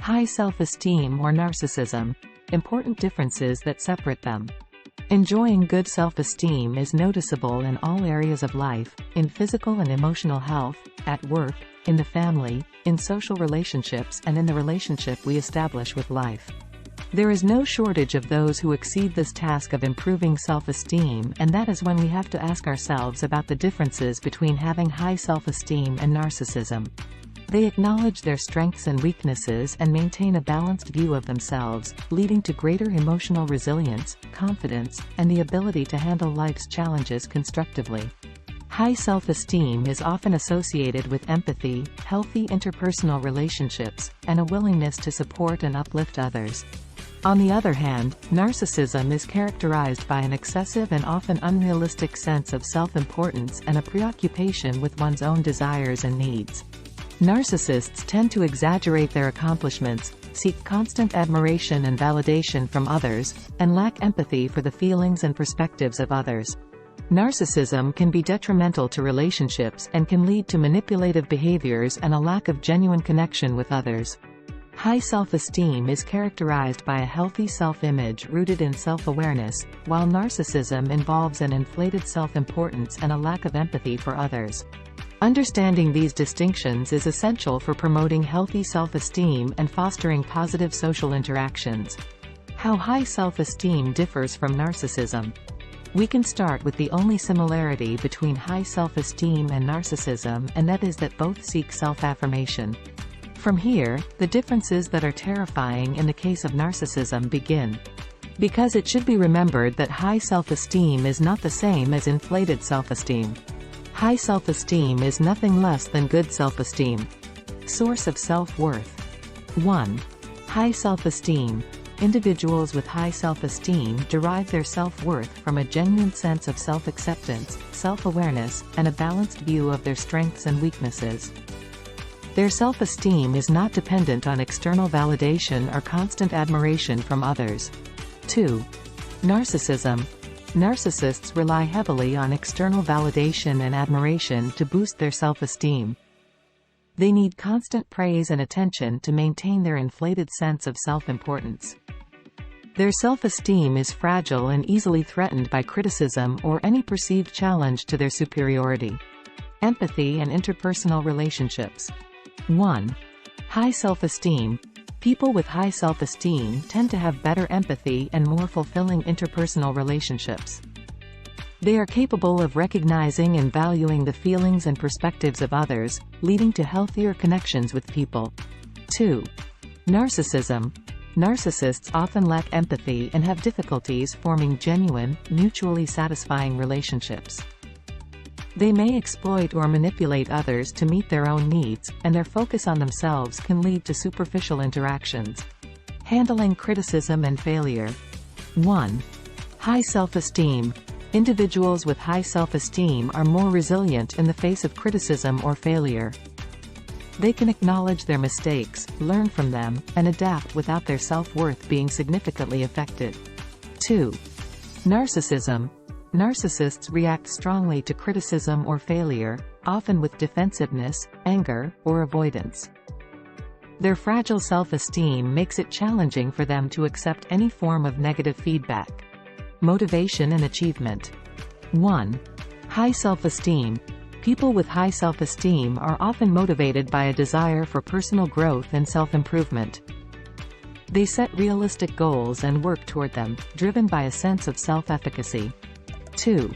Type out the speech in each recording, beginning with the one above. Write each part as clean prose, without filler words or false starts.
High self-esteem or narcissism. Important differences that separate them. Enjoying good self-esteem is noticeable in all areas of life, in physical and emotional health, at work, in the family, in social relationships and in the relationship we establish with life. There is no shortage of those who exceed this task of improving self-esteem, and that is when we have to ask ourselves about the differences between having high self-esteem and narcissism. They acknowledge their strengths and weaknesses and maintain a balanced view of themselves, leading to greater emotional resilience, confidence, and the ability to handle life's challenges constructively. High self-esteem is often associated with empathy, healthy interpersonal relationships, and a willingness to support and uplift others. On the other hand, narcissism is characterized by an excessive and often unrealistic sense of self-importance and a preoccupation with one's own desires and needs. Narcissists tend to exaggerate their accomplishments, seek constant admiration and validation from others, and lack empathy for the feelings and perspectives of others. Narcissism can be detrimental to relationships and can lead to manipulative behaviors and a lack of genuine connection with others. High self-esteem is characterized by a healthy self-image rooted in self-awareness, while narcissism involves an inflated self-importance and a lack of empathy for others. Understanding these distinctions is essential for promoting healthy self-esteem and fostering positive social interactions. How high self-esteem differs from narcissism. We can start with the only similarity between high self-esteem and narcissism, and that is that both seek self-affirmation. From here, the differences that are terrifying in the case of narcissism begin. Because it should be remembered that high self-esteem is not the same as inflated self-esteem. High self-esteem is nothing less than good self-esteem. Source of self-worth. 1. High self-esteem. Individuals with high self-esteem derive their self-worth from a genuine sense of self-acceptance, self-awareness, and a balanced view of their strengths and weaknesses. Their self-esteem is not dependent on external validation or constant admiration from others. 2. Narcissism. Narcissists rely heavily on external validation and admiration to boost their self-esteem. They need constant praise and attention to maintain their inflated sense of self-importance. Their self-esteem is fragile and easily threatened by criticism or any perceived challenge to their superiority. Empathy and interpersonal relationships. 1. High self-esteem. People with high self-esteem tend to have better empathy and more fulfilling interpersonal relationships. They are capable of recognizing and valuing the feelings and perspectives of others, leading to healthier connections with people. 2. Narcissism. Narcissists often lack empathy and have difficulties forming genuine, mutually satisfying relationships. They may exploit or manipulate others to meet their own needs, and their focus on themselves can lead to superficial interactions. Handling criticism and failure. 1. High self-esteem. Individuals with high self-esteem are more resilient in the face of criticism or failure. They can acknowledge their mistakes, learn from them, and adapt without their self-worth being significantly affected. 2. Narcissism. Narcissists react strongly to criticism or failure, often with defensiveness, anger, or avoidance. Their fragile self-esteem makes it challenging for them to accept any form of negative feedback. Motivation and achievement. 1. High self-esteem. People with high self-esteem are often motivated by a desire for personal growth and self-improvement. They set realistic goals and work toward them, driven by a sense of self-efficacy. 2.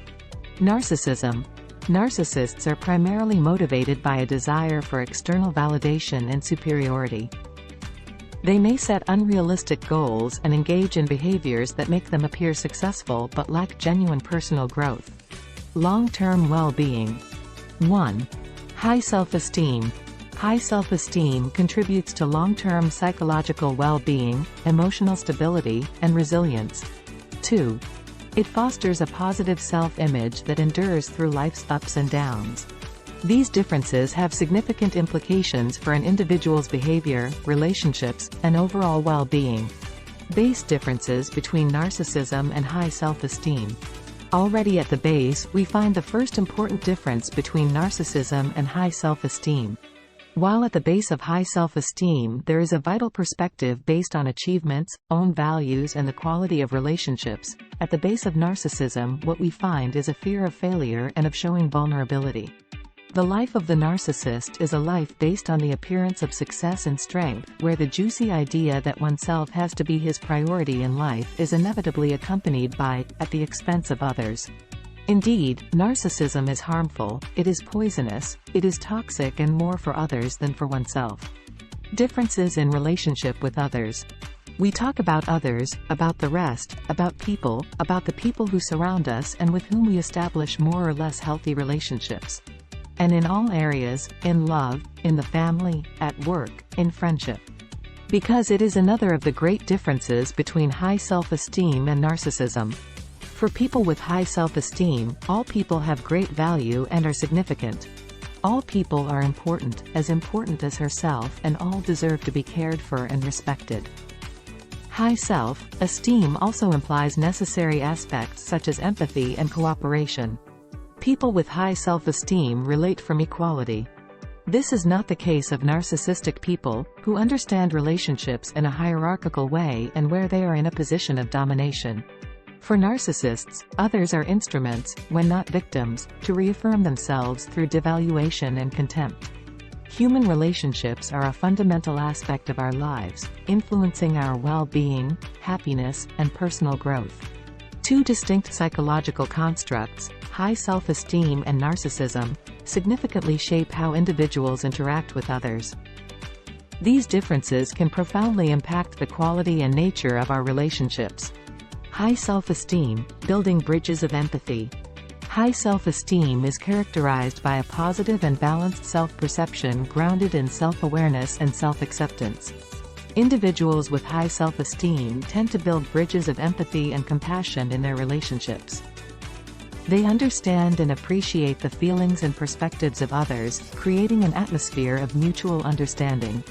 Narcissism. Narcissists are primarily motivated by a desire for external validation and superiority. They may set unrealistic goals and engage in behaviors that make them appear successful but lack genuine personal growth. Long-term well-being. 1. High self-esteem. High self-esteem contributes to long-term psychological well-being, emotional stability, and resilience. 2. It fosters a positive self-image that endures through life's ups and downs. These differences have significant implications for an individual's behavior, relationships, and overall well-being. Base differences between narcissism and high self-esteem. Already at the base, we find the first important difference between narcissism and high self-esteem. While at the base of high self-esteem there is a vital perspective based on achievements, own values and the quality of relationships, at the base of narcissism what we find is a fear of failure and of showing vulnerability. The life of the narcissist is a life based on the appearance of success and strength, where the juicy idea that oneself has to be his priority in life is inevitably accompanied by, at the expense of others. Indeed, narcissism is harmful, it is poisonous, it is toxic and more for others than for oneself. Differences in relationship with others. We talk about others, about the rest, about the people who surround us and with whom we establish more or less healthy relationships. And in all areas, in love, in the family, at work, in friendship. Because it is another of the great differences between high self-esteem and narcissism. For people with high self-esteem, all people have great value and are significant. All people are important as herself, and all deserve to be cared for and respected. High self-esteem also implies necessary aspects such as empathy and cooperation. People with high self-esteem relate from equality. This is not the case of narcissistic people, who understand relationships in a hierarchical way and where they are in a position of domination. For narcissists, others are instruments, when not victims, to reaffirm themselves through devaluation and contempt. Human relationships are a fundamental aspect of our lives, influencing our well-being, happiness, and personal growth. Two distinct psychological constructs, high self-esteem and narcissism, significantly shape how individuals interact with others. These differences can profoundly impact the quality and nature of our relationships. High self-esteem, building bridges of empathy. High self-esteem is characterized by a positive and balanced self-perception grounded in self-awareness and self-acceptance. Individuals with high self-esteem tend to build bridges of empathy and compassion in their relationships. They understand and appreciate the feelings and perspectives of others, creating an atmosphere of mutual understanding.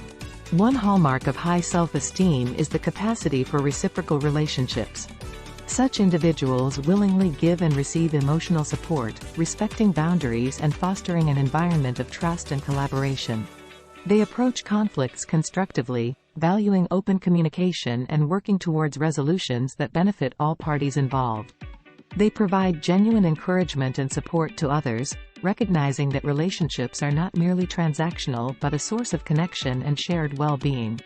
One hallmark of high self-esteem is the capacity for reciprocal relationships. Such individuals willingly give and receive emotional support, respecting boundaries and fostering an environment of trust and collaboration. They approach conflicts constructively, valuing open communication and working towards resolutions that benefit all parties involved. They provide genuine encouragement and support to others, recognizing that relationships are not merely transactional but a source of connection and shared well-being.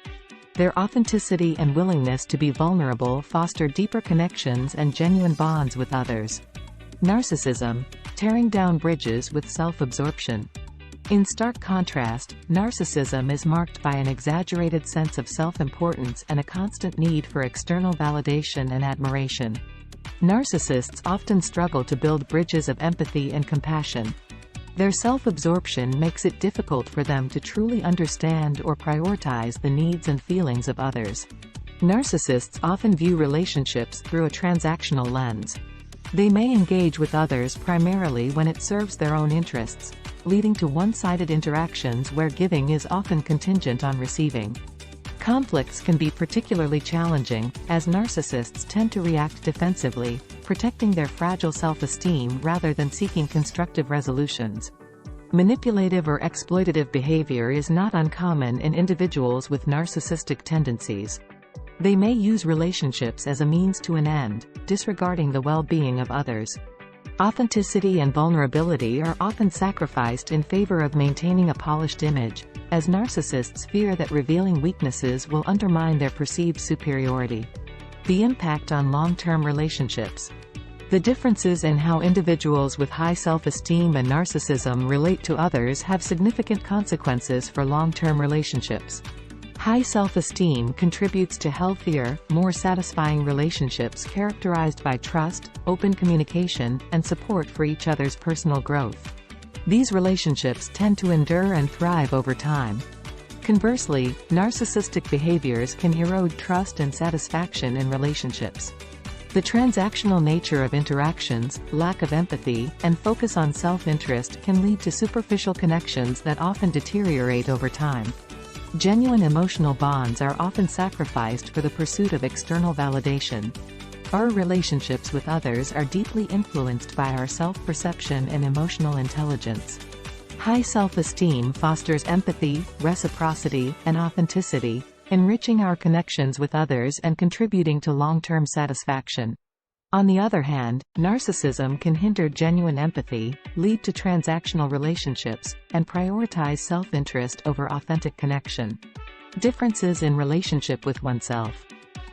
Their authenticity and willingness to be vulnerable foster deeper connections and genuine bonds with others. Narcissism, tearing down bridges with self-absorption. In stark contrast, narcissism is marked by an exaggerated sense of self-importance and a constant need for external validation and admiration. Narcissists often struggle to build bridges of empathy and compassion. Their self-absorption makes it difficult for them to truly understand or prioritize the needs and feelings of others. Narcissists often view relationships through a transactional lens. They may engage with others primarily when it serves their own interests, leading to one-sided interactions where giving is often contingent on receiving. Conflicts can be particularly challenging, as narcissists tend to react defensively, protecting their fragile self-esteem rather than seeking constructive resolutions. Manipulative or exploitative behavior is not uncommon in individuals with narcissistic tendencies. They may use relationships as a means to an end, disregarding the well-being of others. Authenticity and vulnerability are often sacrificed in favor of maintaining a polished image, as narcissists fear that revealing weaknesses will undermine their perceived superiority. The impact on long-term relationships. The differences in how individuals with high self-esteem and narcissism relate to others have significant consequences for long-term relationships. High self-esteem contributes to healthier, more satisfying relationships characterized by trust, open communication, and support for each other's personal growth. These relationships tend to endure and thrive over time. Conversely, narcissistic behaviors can erode trust and satisfaction in relationships. The transactional nature of interactions, lack of empathy, and focus on self-interest can lead to superficial connections that often deteriorate over time. Genuine emotional bonds are often sacrificed for the pursuit of external validation. Our relationships with others are deeply influenced by our self-perception and emotional intelligence. High self-esteem fosters empathy, reciprocity, and authenticity, enriching our connections with others and contributing to long-term satisfaction. On the other hand, narcissism can hinder genuine empathy, lead to transactional relationships, and prioritize self-interest over authentic connection. Differences in relationship with oneself.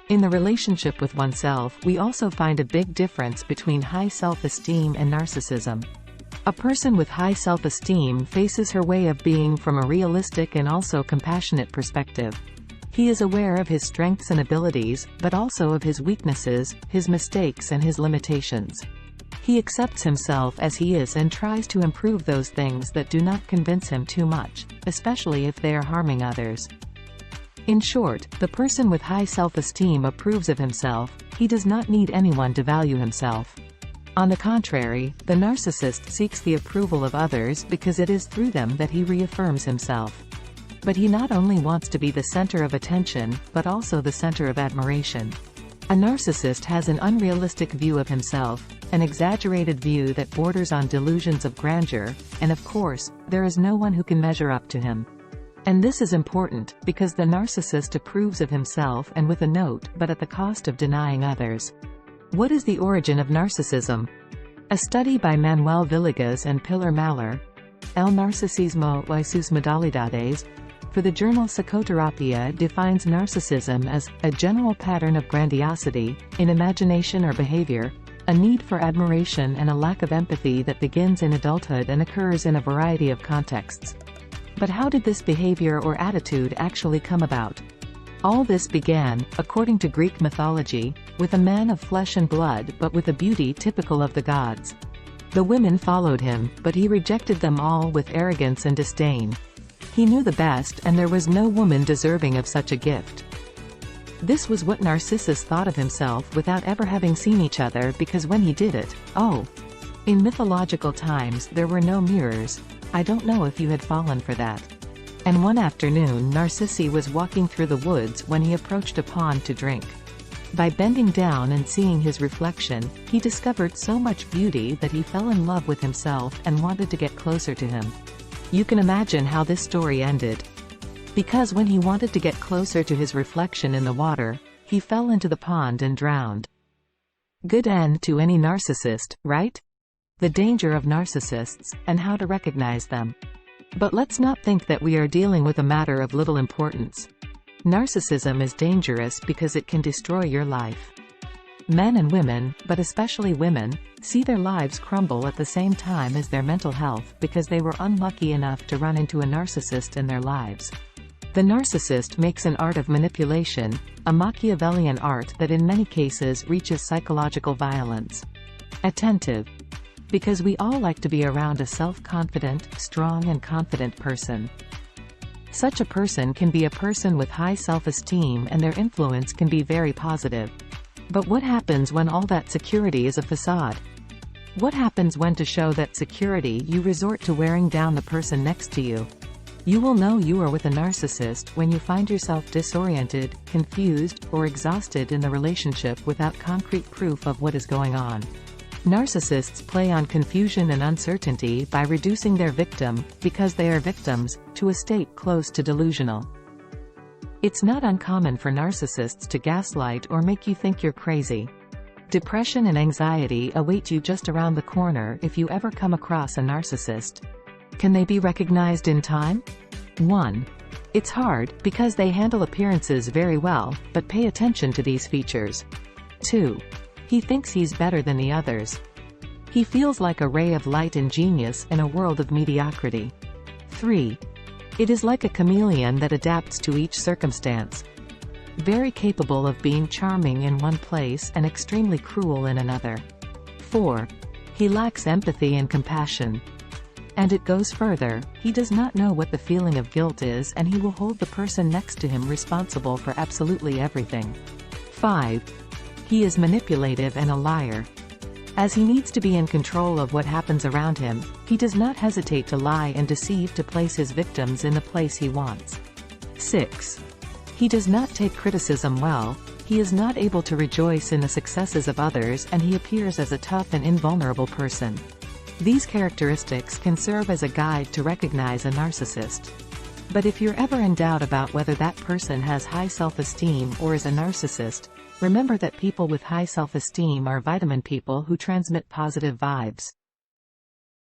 In the relationship with oneself, we also find a big difference between high self-esteem and narcissism. A person with high self-esteem faces her way of being from a realistic and also compassionate perspective. He is aware of his strengths and abilities, but also of his weaknesses, his mistakes and his limitations. He accepts himself as he is and tries to improve those things that do not convince him too much, especially if they are harming others. In short, the person with high self-esteem approves of himself. He does not need anyone to value himself. On the contrary, the narcissist seeks the approval of others because it is through them that he reaffirms himself. But he not only wants to be the center of attention, but also the center of admiration. A narcissist has an unrealistic view of himself, an exaggerated view that borders on delusions of grandeur, and of course, there is no one who can measure up to him. And this is important, because the narcissist approves of himself and with a note, but at the cost of denying others. What is the origin of narcissism? A study by Manuel Villegas and Pilar Mahler, El Narcisismo y sus modalidades, for the journal Psicoterapia defines narcissism as a general pattern of grandiosity, in imagination or behavior, a need for admiration and a lack of empathy that begins in adulthood and occurs in a variety of contexts. But how did this behavior or attitude actually come about? All this began, according to Greek mythology, with a man of flesh and blood but with a beauty typical of the gods. The women followed him, but he rejected them all with arrogance and disdain. He knew the best and there was no woman deserving of such a gift. This was what Narcissus thought of himself without ever having seen each other, because when he did it, in mythological times there were no mirrors. I don't know if you had fallen for that. And one afternoon Narcissi was walking through the woods when he approached a pond to drink. By bending down and seeing his reflection, he discovered so much beauty that he fell in love with himself and wanted to get closer to him. You can imagine how this story ended. Because when he wanted to get closer to his reflection in the water, he fell into the pond and drowned. Good end to any narcissist, right? The danger of narcissists, and how to recognize them. But let's not think that we are dealing with a matter of little importance. Narcissism is dangerous because it can destroy your life. Men and women, but especially women, see their lives crumble at the same time as their mental health because they were unlucky enough to run into a narcissist in their lives. The narcissist makes an art of manipulation, a Machiavellian art that in many cases reaches psychological violence. Attentive. Because we all like to be around a self-confident, strong and confident person. Such a person can be a person with high self-esteem and their influence can be very positive. But what happens when all that security is a facade? What happens when, to show that security, you resort to wearing down the person next to you? You will know you are with a narcissist when you find yourself disoriented, confused, or exhausted in the relationship without concrete proof of what is going on. Narcissists play on confusion and uncertainty by reducing their victim, because they are victims, to a state close to delusional. It's not uncommon for narcissists to gaslight or make you think you're crazy. Depression and anxiety await you just around the corner if you ever come across a narcissist. Can they be recognized in time? 1. It's hard, because they handle appearances very well, but pay attention to these features. 2. He thinks he's better than the others. He feels like a ray of light and genius in a world of mediocrity. 3. It is like a chameleon that adapts to each circumstance. Very capable of being charming in one place and extremely cruel in another. 4. He lacks empathy and compassion. And it goes further, he does not know what the feeling of guilt is, and he will hold the person next to him responsible for absolutely everything. 5. He is manipulative and a liar. As he needs to be in control of what happens around him, he does not hesitate to lie and deceive to place his victims in the place he wants. 6. He does not take criticism well. He is not able to rejoice in the successes of others, and he appears as a tough and invulnerable person. These characteristics can serve as a guide to recognize a narcissist. But if you're ever in doubt about whether that person has high self-esteem or is a narcissist, remember that people with high self-esteem are vitamin people who transmit positive vibes.